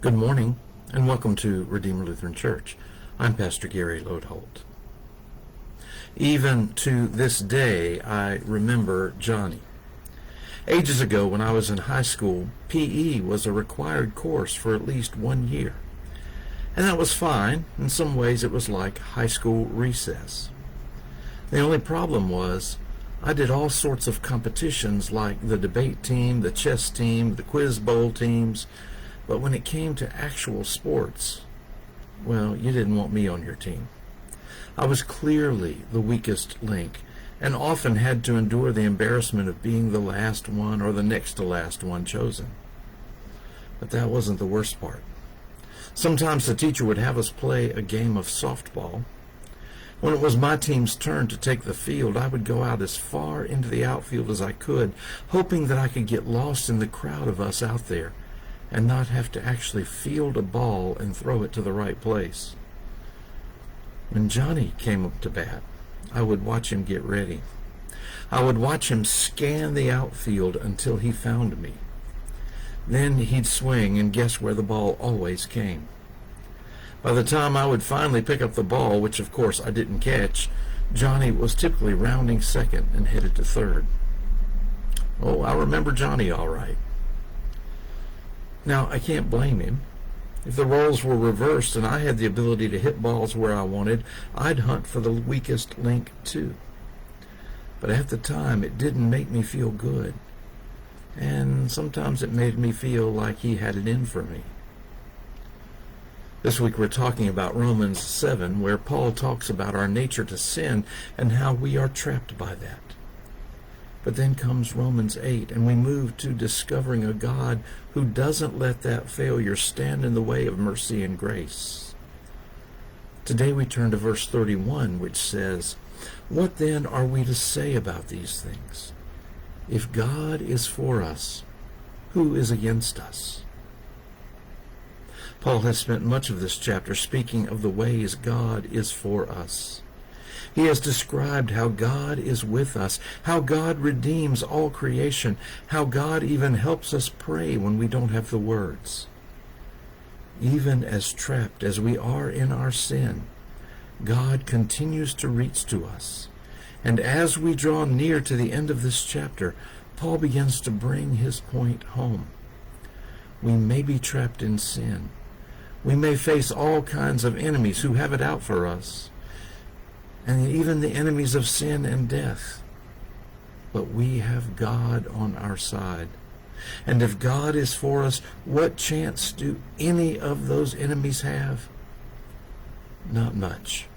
Good morning, and welcome to Redeemer Lutheran Church. I'm Pastor Gary Lodeholt. Even to this day, I remember Johnny. Ages ago, when I was in high school, PE was a required course for at least 1 year. And that was fine. In some ways, it was like high school recess. The only problem was, I did all sorts of competitions like the debate team, the chess team, the quiz bowl teams, but when it came to actual sports, well, you didn't want me on your team. I was clearly the weakest link, and often had to endure the embarrassment of being the last one or the next to last one chosen. But that wasn't the worst part. Sometimes the teacher would have us play a game of softball. When it was my team's turn to take the field, I would go out as far into the outfield as I could, hoping that I could get lost in the crowd of us out there and not have to actually field a ball and throw it to the right place. When Johnny came up to bat, I would watch him get ready. I would watch him scan the outfield until he found me. Then he'd swing, and guess where the ball always came? By the time I would finally pick up the ball, which of course I didn't catch, Johnny was typically rounding second and headed to third. Oh, I remember Johnny all right. Now, I can't blame him. If the roles were reversed and I had the ability to hit balls where I wanted, I'd hunt for the weakest link too. But at the time, it didn't make me feel good. And sometimes it made me feel like he had it in for me. This week we're talking about Romans 7, where Paul talks about our nature to sin and how we are trapped by that. But then comes Romans 8, and we move to discovering a God who doesn't let that failure stand in the way of mercy and grace. Today we turn to verse 31, which says, "What then are we to say about these things? If God is for us, who is against us?" Paul has spent much of this chapter speaking of the ways God is for us. He has described how God is with us, how God redeems all creation, how God even helps us pray when we don't have the words. Even as trapped as we are in our sin, God continues to reach to us. And as we draw near to the end of this chapter, Paul begins to bring his point home. We may be trapped in sin. We may face all kinds of enemies who have it out for us, and even the enemies of sin and death. But we have God on our side. And if God is for us, what chance do any of those enemies have? Not much.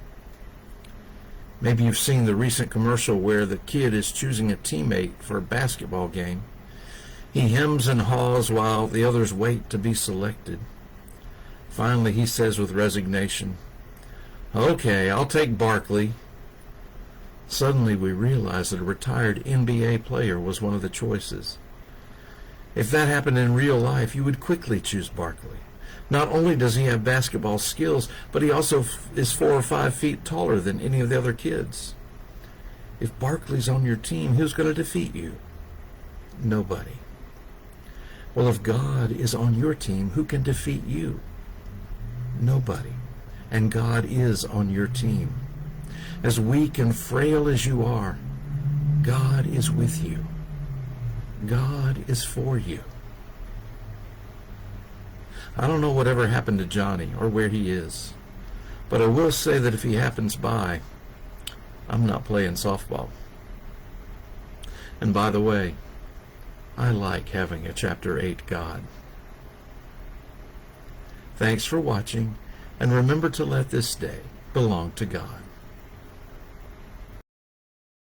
Maybe you've seen the recent commercial where the kid is choosing a teammate for a basketball game. He hems and haws while the others wait to be selected. Finally, he says with resignation, "Okay, I'll take Barkley." Suddenly we realize that a retired NBA player was one of the choices. If that happened in real life, you would quickly choose Barkley. Not only does he have basketball skills, but he also is 4 or 5 feet taller than any of the other kids. If Barkley's on your team, who's going to defeat you? Nobody. Well, if God is on your team, who can defeat you? Nobody. And God is on your team. As weak and frail as you are, God is with you. God is for you. I don't know whatever happened to Johnny or where he is, but I will say that if he happens by, I'm not playing softball. And by the way, I like having a chapter 8 God. Thanks for watching, and remember to let this day belong to God.